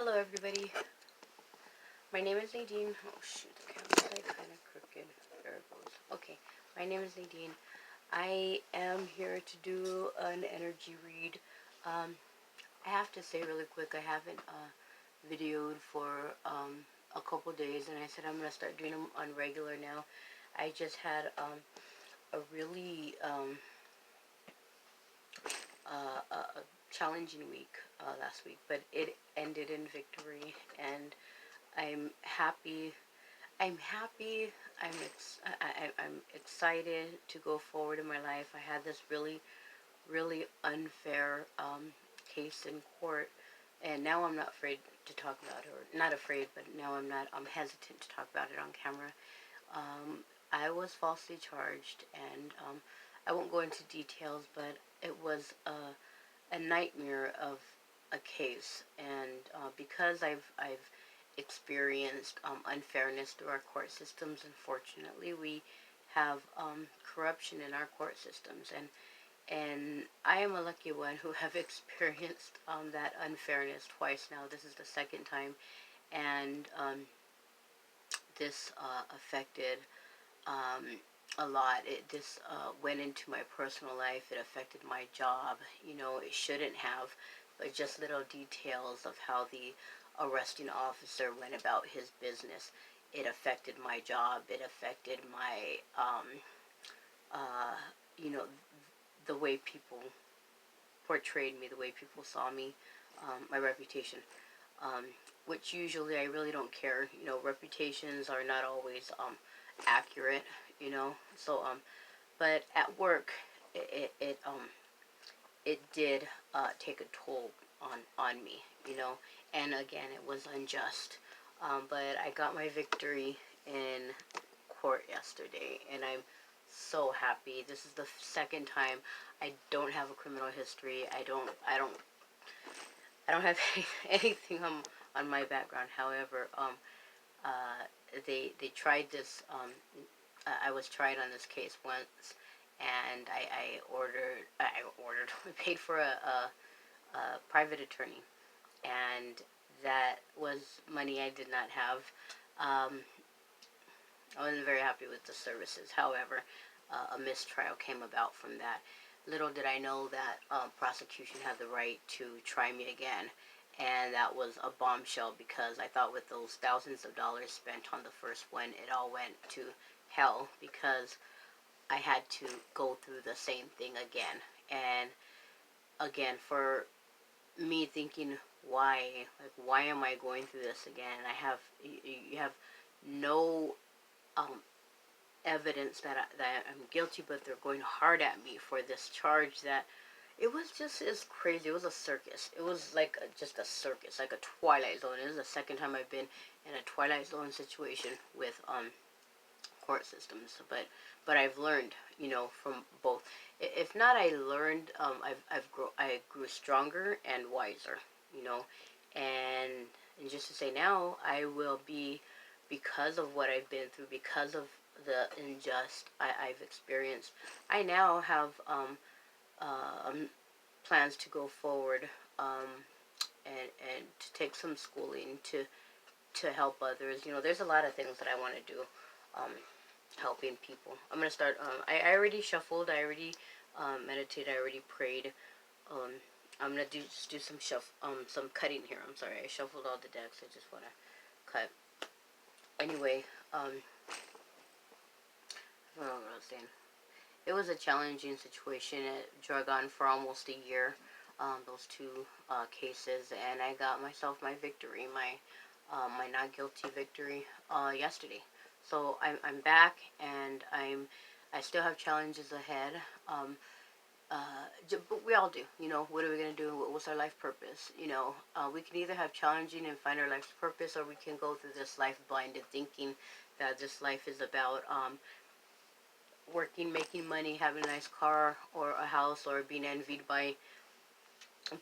Hello everybody, my name is Nadine. Oh shoot, the camera's like kind of crooked. There it goes. Okay, my name is Nadine. I am here to do an energy read. I have to say really quick, I haven't videoed for a couple days, and I said I'm going to start doing them on regular now. I just had a really a challenging week last week, but it ended in victory, and I'm happy. I'm happy. I'm excited to go forward in my life. I had this really unfair case in court, and now I'm not afraid to talk about it, or not afraid, but now I'm hesitant to talk about it on camera. I was falsely charged, and I won't go into details, but it was a nightmare of a case, and because I've experienced unfairness through our court systems. Unfortunately, we have corruption in our court systems, and I am a lucky one who have experienced that unfairness twice now. This is the second time, and this affected a lot. This went into my personal life. It affected my job. You know, it shouldn't have, but just little details of how the arresting officer went about his business. It affected my job. It affected my, you know, the way people portrayed me, the way people saw me, my reputation. Which usually I really don't care. You know, reputations are not always accurate. You know, so but at work, it did take a toll on me. You know, and again, it was unjust. But I got my victory in court yesterday, and I'm so happy. This is the second time. I don't have a criminal history. I don't have anything on my background. However, they tried this. I was tried on this case once, and I paid for a private attorney, and that was money I did not have. I wasn't very happy with the services. However, a mistrial came about from that. Little did I know that prosecution had the right to try me again, and that was a bombshell, because I thought with those thousands of dollars spent on the first one, it all went to hell, because I had to go through the same thing again. And again, for me thinking, why am I going through this again? You have no evidence that I'm guilty, but they're going hard at me for this charge that it was just as crazy. It was a circus. It was like just a circus, like a Twilight Zone. This is the second time I've been in a Twilight Zone situation with court systems, but I've learned, you know, from both. If not, I learned. I grew stronger and wiser, you know, and just to say, now I will be, because of what I've been through, because of the unjust I've experienced. I now have plans to go forward, and to take some schooling to help others. You know, there's a lot of things that I want to do, helping people. I'm gonna start. I already shuffled. I already meditated. I already prayed. I'm gonna just do some cutting here. I'm sorry, I shuffled all the decks. I just wanna cut. Anyway, I don't know what I was saying. It was a challenging situation. It drug on for almost a year. Those two cases, and I got myself my victory, my not guilty victory, yesterday. So I'm back, and I still have challenges ahead. But we all do. You know, what are we gonna do? What's our life purpose? You know, we can either have challenging and find our life's purpose, or we can go through this life blinded, thinking that this life is about working, making money, having a nice car or a house, or being envied by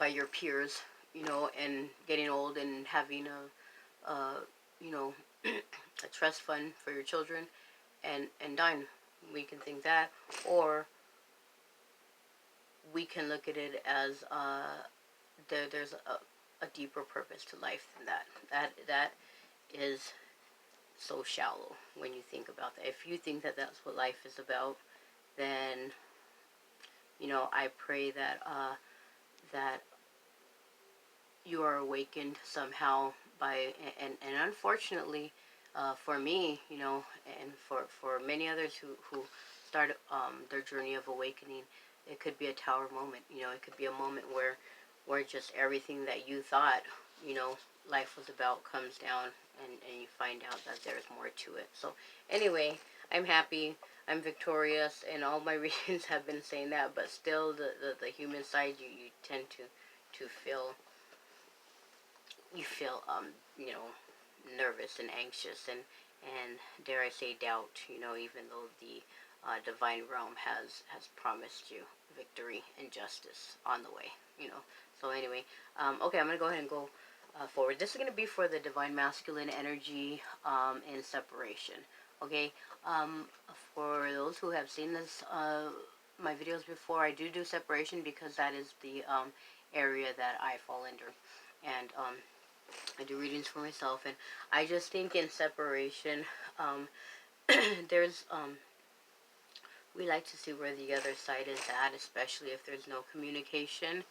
your peers. You know, and getting old and having you know, a trust fund for your children, and dying. We can think that, or we can look at it as there's a deeper purpose to life than that. That is so shallow when you think about that. If you think that that's what life is about, then I pray that that you are awakened somehow by, and unfortunately, for me, and for many others who start their journey of awakening, it could be a tower moment. It could be a moment where just everything that you thought life was about comes down, and you find out that there's more to it. So anyway, I'm happy, I'm victorious, and all my readings have been saying that, but still the human side, you tend to feel you know nervous and anxious, and dare I say doubt, even though the divine realm has promised you victory and justice on the way. So anyway, okay, I'm gonna go ahead and go forward. This is gonna be for the divine masculine energy in separation. Okay, um, for those who have seen this my videos before, I do separation because that is the area that I fall under, and I do readings for myself, and I just think in separation, um, there's we like to see where the other side is at, especially if there's no communication,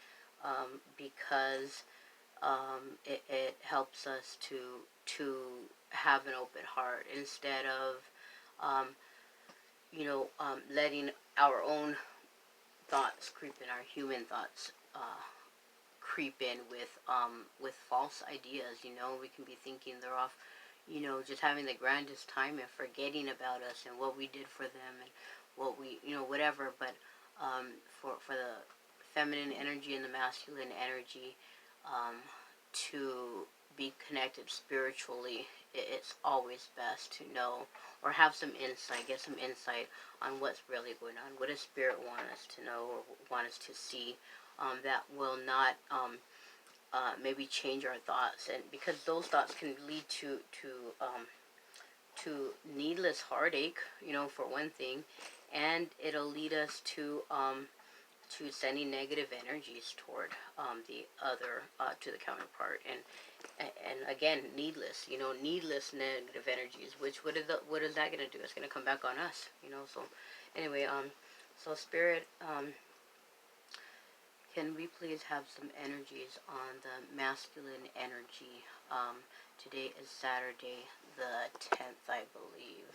because it helps us to have an open heart instead of um, letting our own thoughts creep in, our human thoughts creep in with false ideas. We can be thinking they're off, just having the grandest time and forgetting about us and what we did for them and what we, whatever. But for the feminine energy and the masculine energy, um, to be connected spiritually, it's always best to know or have some insight, get some insight on what's really going on. What does spirit want us to know or want us to see, that will not maybe change our thoughts, and because those thoughts can lead to needless heartache, for one thing, and it'll lead us to sending negative energies toward the other, to the counterpart, and again, needless negative energies. Which what is that going to do? It's going to come back on us, So anyway, so spirit, can we please have some energies on the masculine energy? Today is Saturday the 10th, I believe.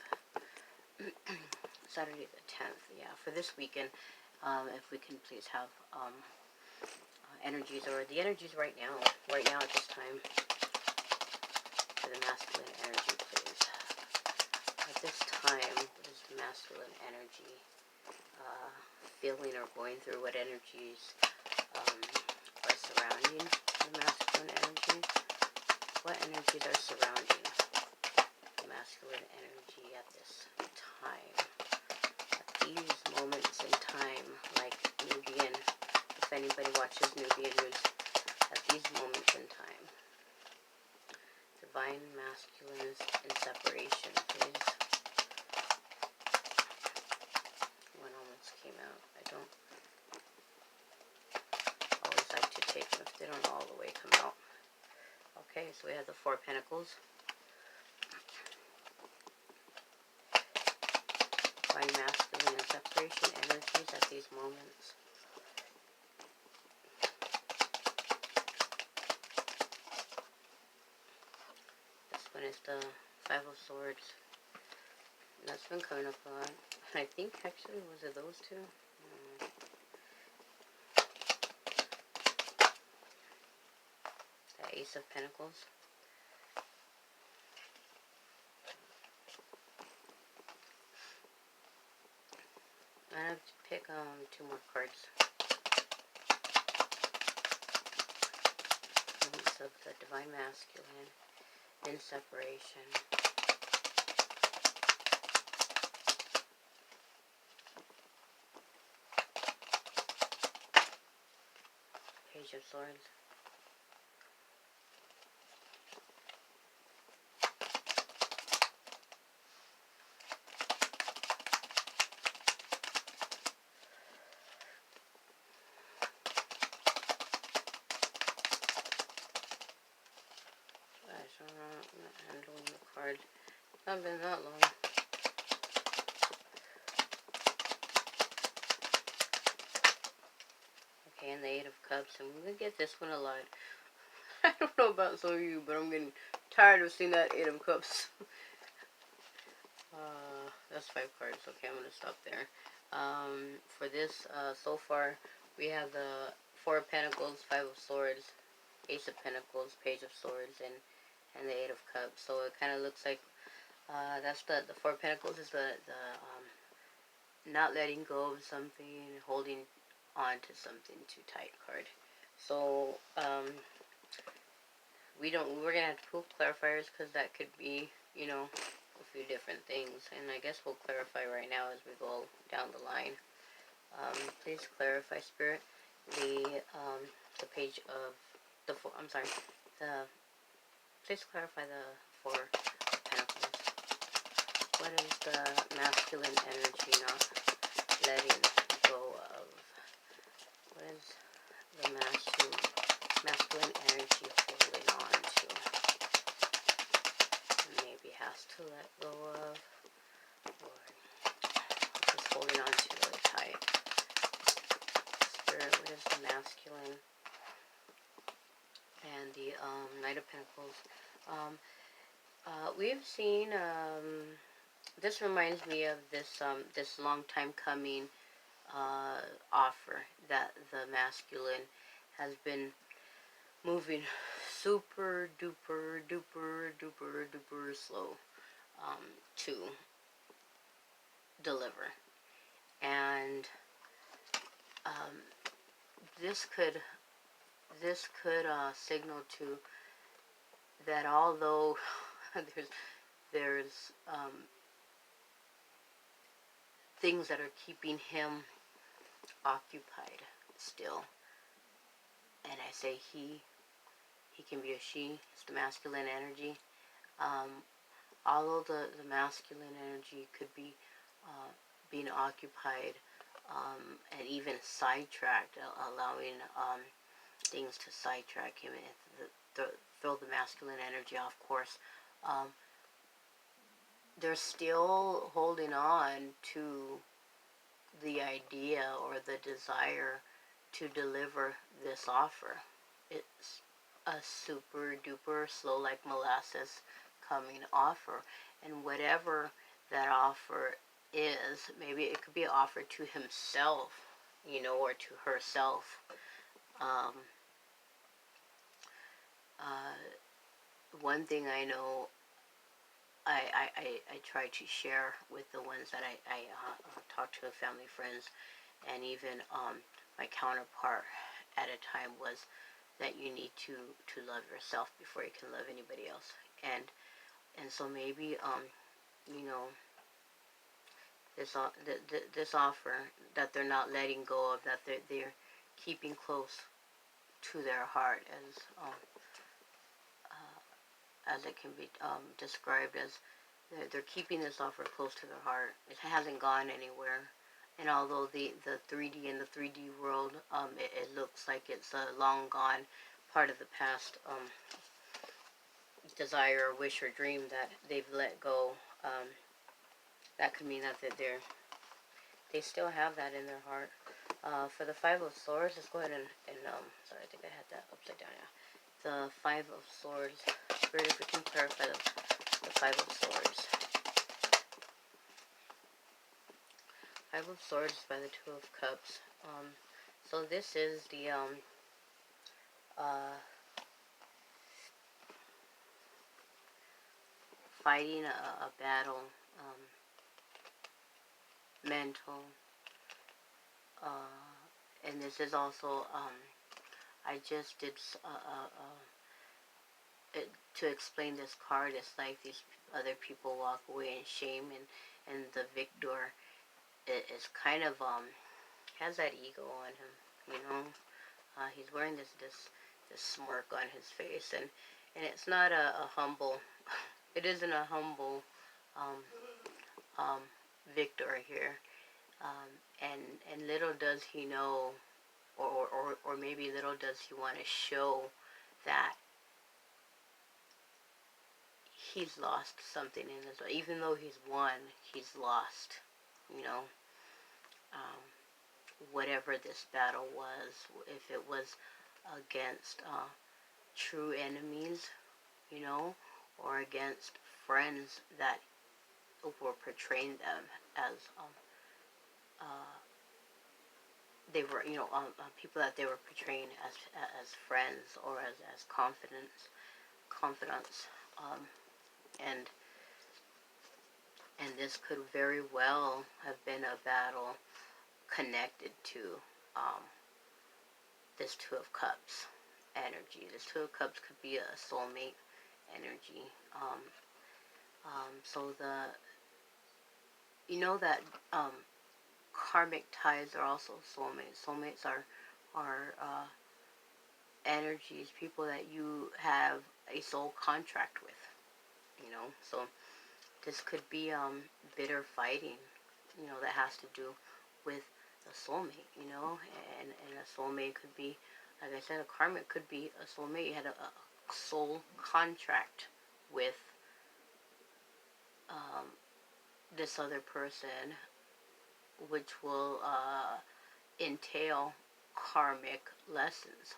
Saturday the 10th, yeah, for this weekend. If we can please have energies, or the energies right now at this time, for the masculine energy, please. At this time, what is masculine energy feeling or going through? What energies are surrounding the masculine energy? What energies are surrounding the masculine energy at this time? At these moments in time, like Nubian, if anybody watches Nubian news, at these moments in time. Divine masculines in separation, please. One almost came out. I don't always like to take them if they don't all the way come out. Okay, so we have the Four of Pentacles. Divine masculine and separation energies at these moments. This one is the Five of Swords. That's been coming up a lot. I think actually, was it those two? The Ace of Pentacles. I have to pick two more cards. Ace of the Divine Masculine in separation. Page of Swords. I'm not handling the card. It's not been that long. Okay, and the Eight of Cups. I'm gonna get this one a lot. I don't know about some of you, but I'm getting tired of seeing that Eight of Cups. That's 5 cards. Okay, I'm gonna stop there. For this, so far, we have the Four of Pentacles, Five of Swords, Ace of Pentacles, Page of Swords, and the Eight of Cups. So it kind of looks like that's the Four of Pentacles is the not letting go of something, holding on to something too tight card. So we're gonna have to pull clarifiers because that could be, you know, a few different things, and I guess we'll clarify right now as we go down the line. Please clarify, Spirit, the page of the four. I'm sorry, the please clarify the Four of Pentacles. What is the masculine energy not letting go of? What is the masculine energy holding on to? Maybe has to let go of, or is holding on to really tight. Spirit, what is the masculine? And the Knight of Pentacles. We've seen, this reminds me of this this long time coming offer that the masculine has been moving super duper duper duper duper slow to deliver. And this could signal to that although there's things that are keeping him occupied still, and I say he can be a she, it's the masculine energy. Although the masculine energy could be being occupied and even sidetracked, allowing things to sidetrack him and throw the masculine energy off course. They're still holding on to the idea or the desire to deliver this offer. It's a super duper slow like molasses coming offer, and whatever that offer is, maybe it could be an offer to himself, you know, or to herself. One thing I know, I try to share with the ones that I talk to, family, friends, and even my counterpart at a time, was that you need to love yourself before you can love anybody else. And so maybe you know, this offer that they're not letting go of, that they're keeping close to their heart, as it can be described as, they're keeping this offer close to their heart. It hasn't gone anywhere. And although the 3D in the 3D world, it looks like it's a long gone part of the past desire, or wish, or dream that they've let go, that could mean that they still have that in their heart. For the Five of Swords, let's go ahead and sorry, I think I had that upside down. Yeah, the Five of Swords. Spirit, if we can clarify the Five of Swords. Five of Swords by the Two of Cups. So this is the fighting a battle, mental, and this is also I just did to explain this card. It's like these other people walk away in shame, and the victor is kind of has that ego on him, you know. He's wearing this smirk on his face, and it's not a humble, it isn't a humble victor here. And little does he know, or maybe little does he want to show that he's lost something in this. Even though he's won, he's lost. You know, um, whatever this battle was, if it was against true enemies, you know, or against friends that were portraying them as uh, they were, people that they were portraying as friends or as confidants, um, and this could very well have been a battle connected to um, this Two of Cups energy. This Two of Cups could be a soulmate energy. So that karmic ties are also soulmates. Soulmates are energies, people that you have a soul contract with. So this could be bitter fighting, that has to do with a soulmate, and a soulmate could be, like I said, a karmic could be a soulmate. You had a soul contract with this other person, which will entail karmic lessons,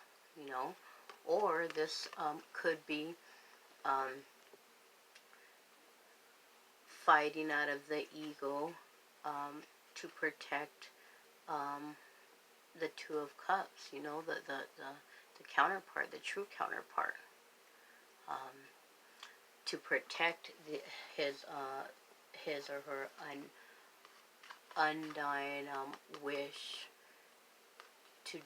or this could be um, fighting out of the ego to protect the Two of Cups, the counterpart, the true counterpart, um, to protect his or her undying wish to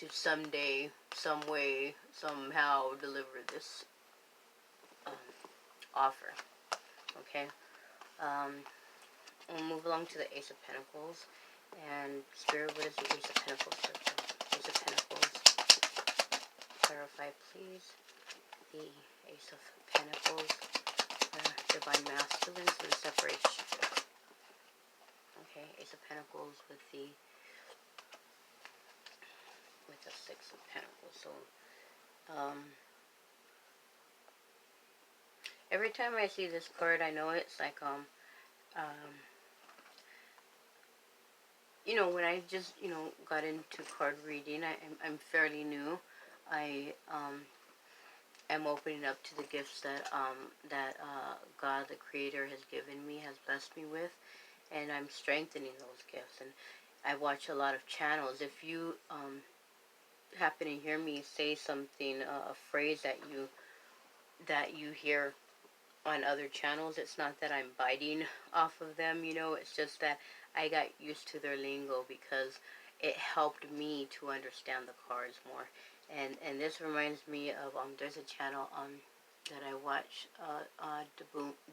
someday, some way, somehow deliver this um, offer. Okay, we'll move along to the Ace of Pentacles. And Spirit, what is the Ace of Pentacles? Ace of Pentacles. Clarify, please. The Ace of Pentacles. Divine Masculines and Separation. Okay, Ace of Pentacles with the Six of Pentacles. So, every time I see this card, I know it's like when I just got into card reading, I'm fairly new. I am opening up to the gifts that God, the Creator, has given me, has blessed me with, and I'm strengthening those gifts. And I watch a lot of channels. If you happen to hear me say something, a phrase that you hear on other channels, it's not that I'm biting off of them, it's just that I got used to their lingo because it helped me to understand the cards more. And this reminds me of there's a channel that I watch,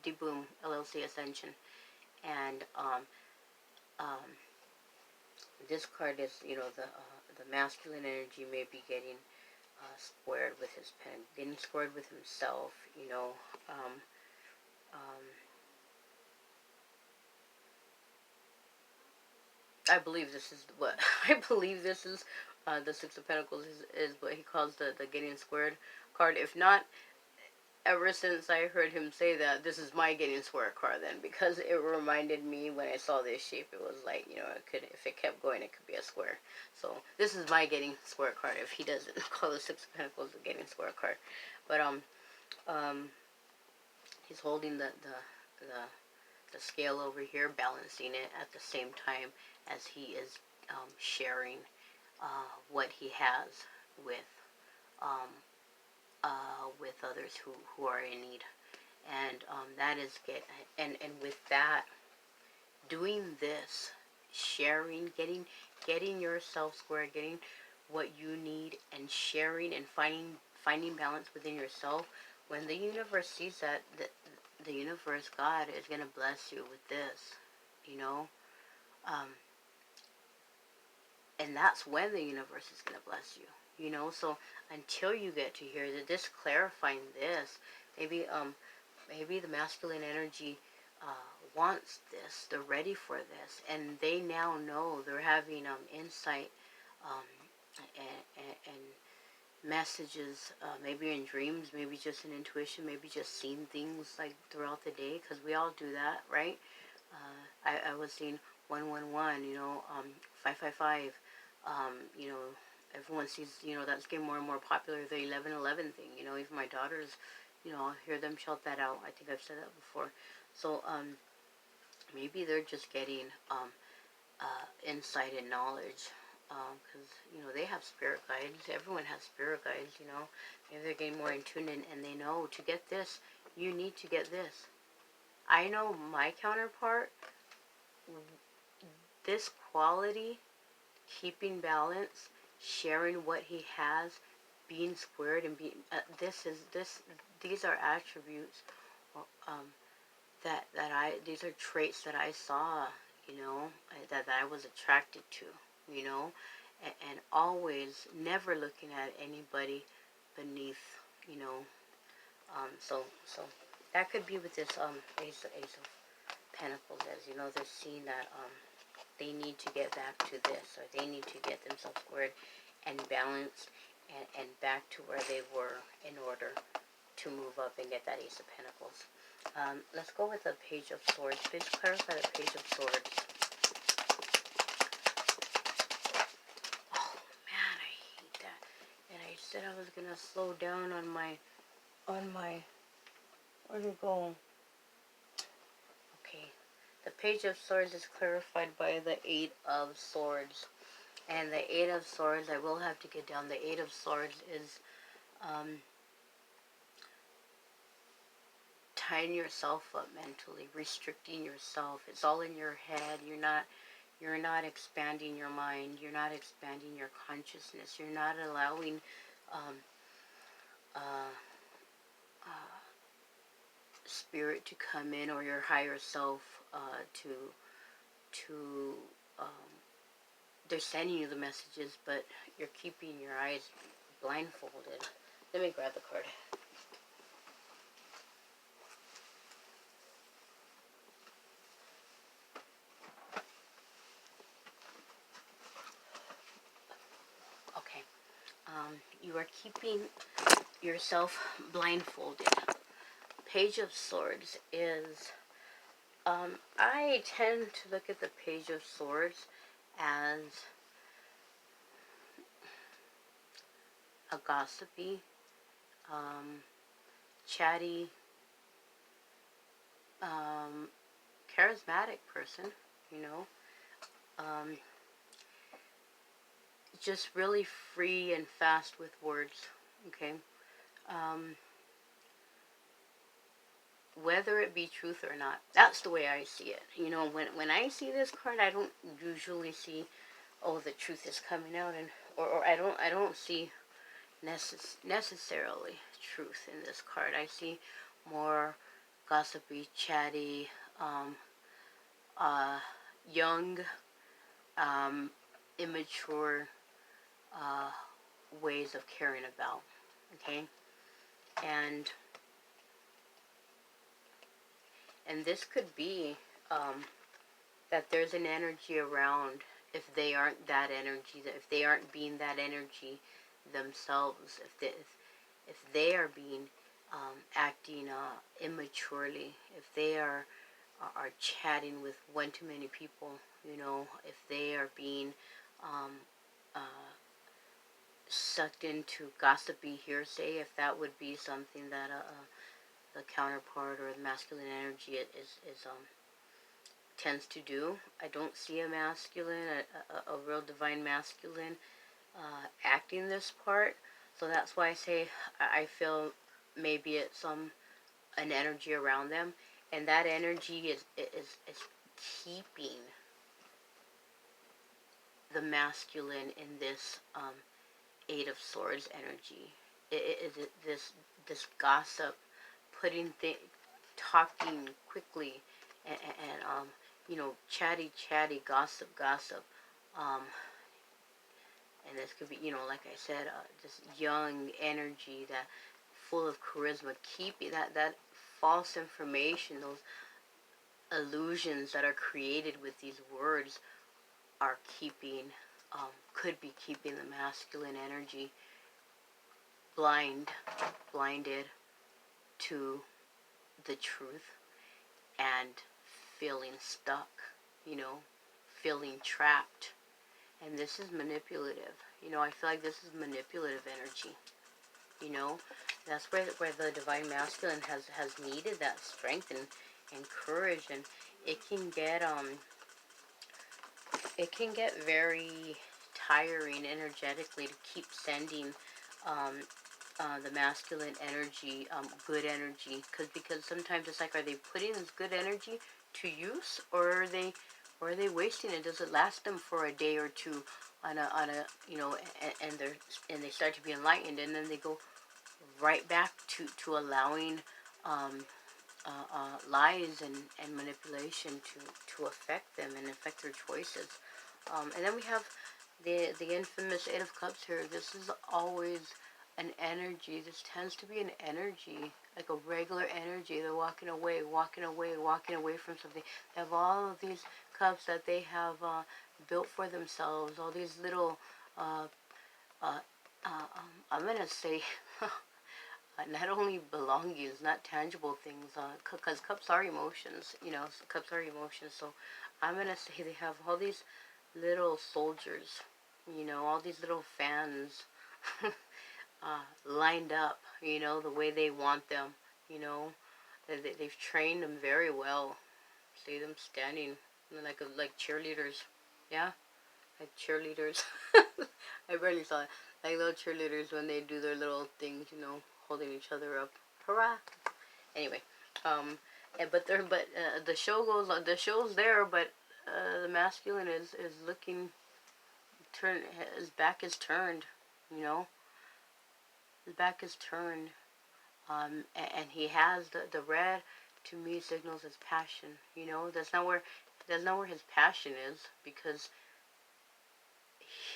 Deboom LLC Ascension, and this card is, the masculine energy may be getting squared with his pen, getting squared with himself, I believe this is what I believe this is. The Six of Pentacles is what he calls the getting squared card. If not, ever since I heard him say that, this is my getting squared card then, because it reminded me when I saw this shape, it was like, if it kept going, it could be a square. So this is my getting square card if he doesn't call the Six of Pentacles the getting square card. But he's holding the scale over here, balancing it at the same time as he is sharing what he has with others who are in need. And that is and with that, doing this, sharing, getting yourself square, getting what you need, and sharing and finding balance within yourself. When the universe sees that, the universe, God, is going to bless you with this, and that's when the universe is going to bless you, so until you get to hear this, clarifying this, maybe the masculine energy wants this, they're ready for this, and they now know, they're having insight, and messages, maybe in dreams, maybe just in intuition, maybe just seeing things like throughout the day, because we all do that, right? I was seeing 111, 555, everyone sees, that's getting more and more popular, the 1111 thing, even my daughters, I'll hear them shout that out. I think I've said that before. So, maybe they're just getting, insight and knowledge, because they have spirit guides. Everyone has spirit guides. Maybe they're getting more in tune, and they know to get this, you need to get this. I know my counterpart, this quality, keeping balance, sharing what he has, being squared, and being these are attributes, um, these are traits that I saw, that I was attracted to, and always never looking at anybody beneath, so that could be with this ace of Pentacles, as they're seeing that they need to get back to this, or they need to get themselves squared and balanced, and back to where they were in order to move up and get that Ace of Pentacles. Let's go with the Page of Swords. Please clarify the Page of Swords. Oh man, I hate that. And I said I was gonna slow down on my, where'd it go? Okay. The Page of Swords is clarified by the Eight of Swords. And the Eight of Swords, I will have to get down. The Eight of Swords is tying yourself up mentally, restricting yourself. It's all in your head. You're not expanding your mind. You're not expanding your consciousness. You're not allowing spirit to come in, or your higher self to they're sending you the messages, but you're keeping your eyes blindfolded. Let me grab the card. Okay. You are keeping yourself blindfolded. Page of Swords is, I tend to look at the Page of Swords as a gossipy, chatty, charismatic person, just really free and fast with words, okay? Whether it be truth or not, that's the way I see it. When I see this card, I don't usually see, oh, the truth is coming out, and or I don't see necessarily truth in this card. I see more gossipy, chatty, young, immature ways of caring about, okay? And this could be that there's an energy around, if they aren't that energy, if they aren't being that energy themselves, if they are being acting immaturely, if they are chatting with one too many people, if they are being sucked into gossipy hearsay, if that would be something that the counterpart or the masculine energy is tends to do. I don't see a masculine, a real divine masculine acting this part. So that's why I say I feel maybe it's an energy around them, and that energy is keeping the masculine in this Eight of Swords energy. It is this gossip, talking quickly, and chatty, gossip, and this could be, like I said, this young energy, that full of charisma, keeping that false information, those illusions that are created with these words are keeping, could be keeping the masculine energy blinded to the truth and feeling stuck, you know, feeling trapped. And this is manipulative. I feel like this is manipulative energy. That's where the divine masculine has needed that strength and courage, and it can get very tiring energetically to keep sending um, the masculine energy, good energy, because sometimes it's like, are they putting this good energy to use, or are they wasting it? Does it last them for a day or two on a and they start to be enlightened, and then they go right back to allowing um, lies and manipulation to affect them and affect their choices. And then we have the infamous Eight of Cups here. This is always an energy. This tends to be an energy, like a regular energy. They're walking away, walking away, walking away from something. They have all of these cups that they have built for themselves. All these little, uh, uh, I'm gonna say, not only belongings, not tangible things, because cups are emotions. Cups are emotions. So I'm gonna say they have all these little soldiers, all these little fans lined up, the way they want them. You know, they've trained them very well. See them standing like cheerleaders. Yeah, like cheerleaders. I barely saw it. Like little cheerleaders when they do their little things, holding each other up. Hurrah! Anyway, the show goes on. The show's there, but the masculine is looking. His back is turned. You know, his back is turned. And he has the red. To me, signals his passion. That's not where his passion is, because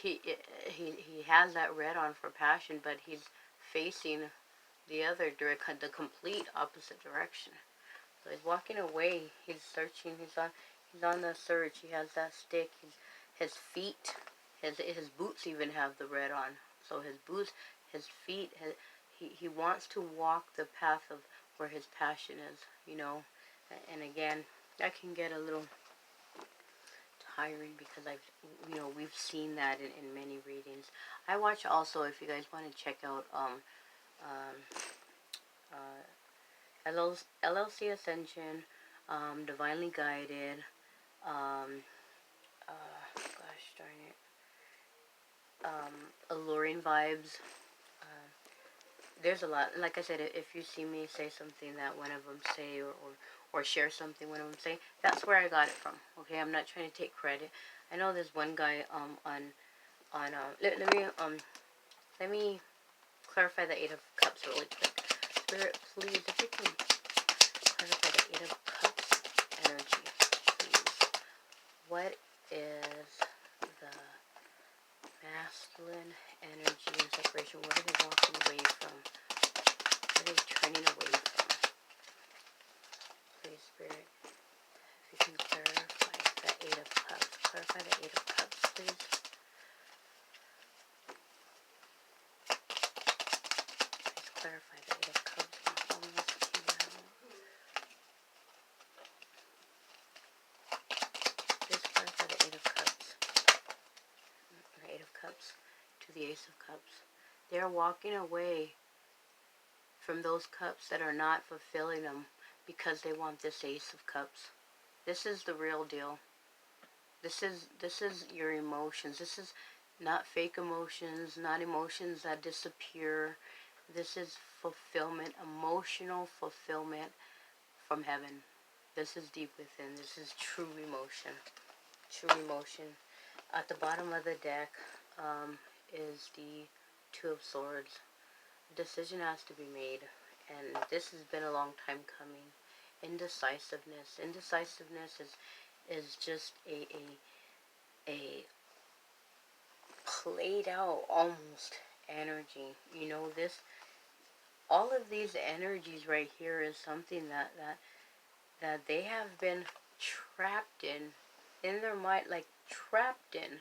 he he has that red on for passion, but he's facing the complete opposite direction. So he's walking away. He's searching. He's on the search. He has that stick. His feet, his boots even have the red on. So his boots, his feet, he wants to walk the path of where his passion is. And again, that can get a little tiring, because we've seen that in many readings. I watch also, if you guys want to check out LLC Ascension, Divinely Guided, gosh darn it, Alluring Vibes. There's a lot. Like I said, if you see me say something that one of them say, or share something one of them say, that's where I got it from. Okay, I'm not trying to take credit. I know there's one guy let me clarify the Eight of Cups really quick. Spirit, please, if you can clarify the Eight of Cups energy, please. What is the masculine energy and separation? What are they walking away from? What are they turning away from? Please, Spirit, if you can clarify the Eight of Cups. Clarify the Eight of Cups, please. Please clarify the Eight of Cups. Please clarify the Eight of Cups. The Eight of Cups to the Ace of Cups. They're walking away from those cups that are not fulfilling them, because they want this Ace of Cups. This is the real deal. This is your emotions. This is not fake emotions, not emotions that disappear. This is fulfillment, emotional fulfillment from heaven. This is deep within. This is true emotion. True emotion. At the bottom of the deck is the Two of Swords. A decision has to be made, and this has been a long time coming. Indecisiveness. Indecisiveness is just a played out almost energy. All of these energies right here is something that they have been trapped in their mind, like trapped in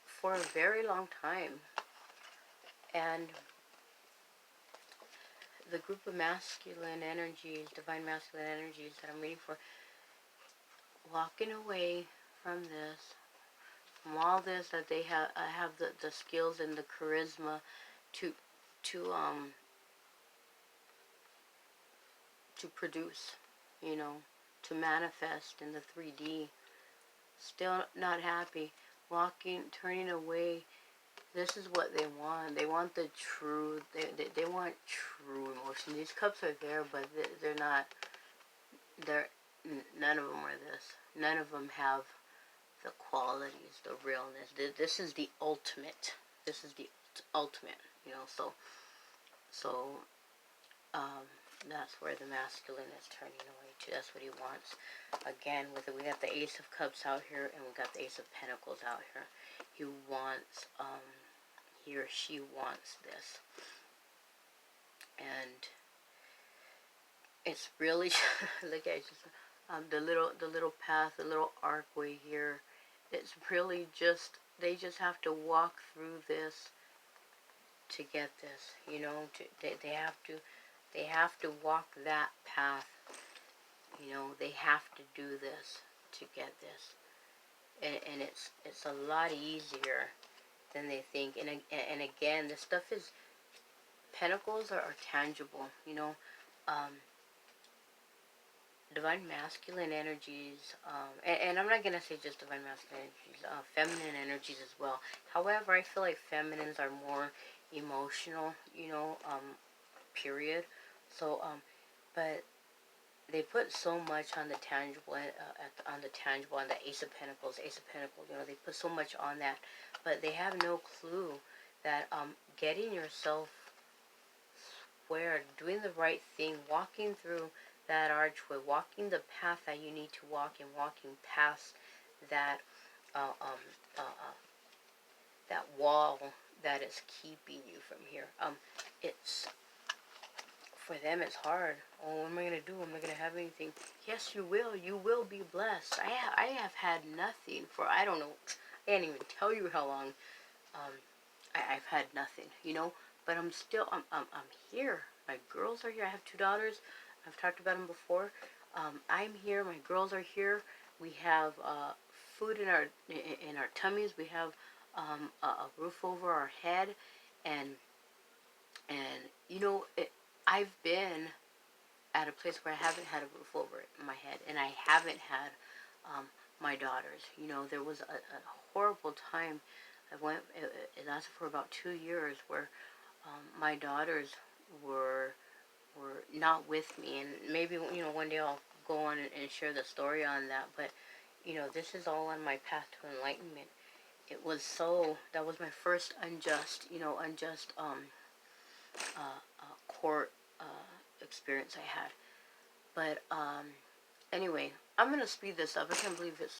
for a very long time. And the group of masculine energies, divine masculine energies that I'm reading for, walking away from this, from all this that they have, I have the skills and the charisma to to um to produce, you know, to manifest in the 3D. Still not happy, walking, turning away. This is what they want. They want the true. They want true emotion. These cups are there, but they're not. They're none of them are this. None of them have the qualities, the realness. This is the ultimate. This is the ultimate. You know. So um, that's where the masculine is turning away to. That's what he wants. Again, with it, we got the Ace of Cups out here, and we got the Ace of Pentacles out here. He wants. He or she wants this, and it's really look at just the little path, the little archway here. It's really just they just have to walk through this to get this. You know, they have to walk that path. You know, they have to do this to get this, and it's a lot easier than they think. And again, this stuff is pentacles are tangible. You know. Um, Divine masculine energies, and I'm not going to say just divine masculine energies, feminine energies as well. However, I feel like feminines are more emotional, you know, period. So, but they put so much on the tangible, on the tangible, on the Ace of Pentacles, you know, they put so much on that, but they have no clue that getting yourself squared, doing the right thing, walking through that archway, walking the path that you need to walk, and walking past that uh, um, uh, uh, that wall that is keeping you from here. It's for them. It's hard. Oh, what am I gonna do? I'm not gonna have anything. Yes, you will. You will be blessed. I have had nothing for I don't know. I can't even tell you how long. Um, I've had nothing. You know, but I'm still. I'm here. My girls are here. I have two daughters. I've talked about them before. I'm here. My girls are here. We have food in our tummies. We have a roof over our head, and you know, I've been at a place where I haven't had a roof over my head, and I haven't had my daughters. You know, there was a horrible time. It lasted for about 2 years, where my daughters were not with me, and maybe you know one day I'll go on and share the story on that. But you know, this is all on my path to enlightenment. It was so that was my first unjust court experience I had. But anyway, I'm gonna speed this up. I can't believe it's